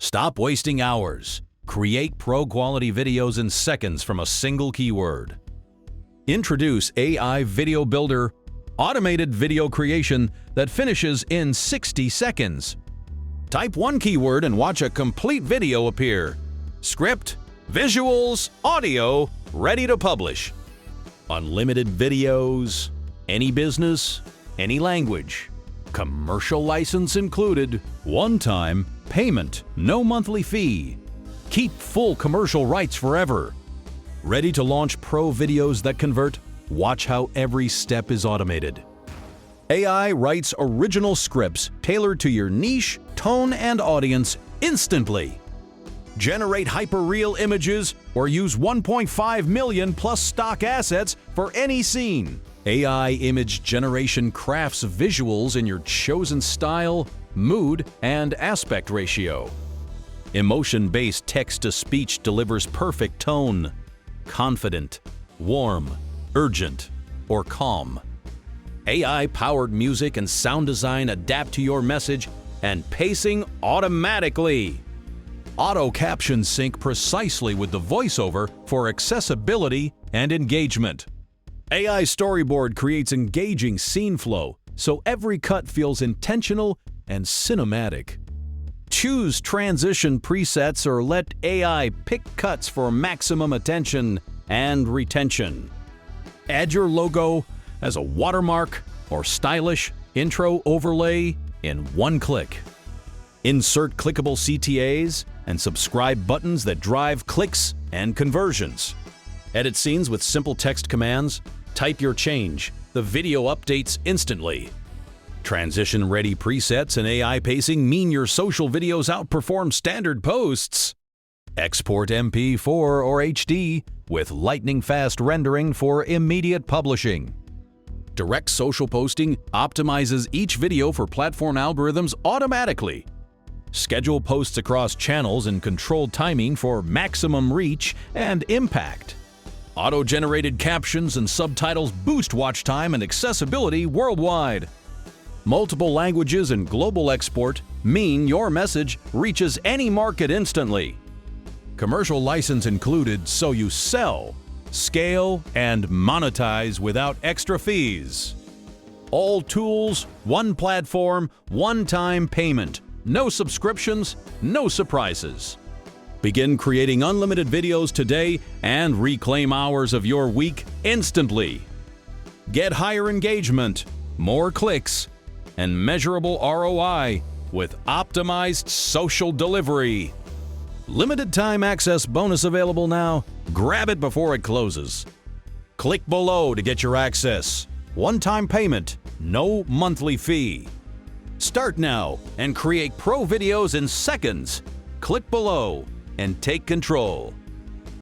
Stop wasting hours. Create pro-quality videos in seconds from a single keyword. Introduce AI Video Builder, automated video creation that finishes in 60 seconds. Type one keyword and watch a complete video appear. Script, visuals, audio, ready to publish. Unlimited videos, any business, any language. Commercial license included. One-time payment, no monthly fee. Keep full commercial rights forever. Ready to launch pro videos that convert? Watch how every step is automated. AI writes original scripts tailored to your niche, tone, and audience instantly. Generate hyper-real images or use 1.5 million plus stock assets for any scene. AI image generation crafts visuals in your chosen style, mood, and aspect ratio. Emotion-based text-to-speech delivers perfect tone, confident, warm, urgent, or calm. AI-powered music and sound design adapt to your message and pacing automatically. Auto captions sync precisely with the voiceover for accessibility and engagement. AI Storyboard creates engaging scene flow, so every cut feels intentional and cinematic. Choose transition presets or let AI pick cuts for maximum attention and retention. Add your logo as a watermark or stylish intro overlay in one click. Insert clickable CTAs and subscribe buttons that drive clicks and conversions. Edit scenes with simple text commands. Type your change. The video updates instantly. Transition-ready presets and AI pacing mean your social videos outperform standard posts. Export MP4 or HD with lightning-fast rendering for immediate publishing. Direct social posting optimizes each video for platform algorithms automatically. Schedule posts across channels and controlled timing for maximum reach and impact. Auto-generated captions and subtitles boost watch time and accessibility worldwide. Multiple languages and global export mean your message reaches any market instantly. Commercial license included, so you sell, scale, and monetize without extra fees. All tools, one platform, one-time payment. No subscriptions, no surprises. Begin creating unlimited videos today and reclaim hours of your week instantly. Get higher engagement, more clicks, and measurable ROI with optimized social delivery. Limited time access bonus available now. Grab it before it closes. Click below to get your access. One-time payment, no monthly fee. Start now and create pro videos in seconds. Click below and take control.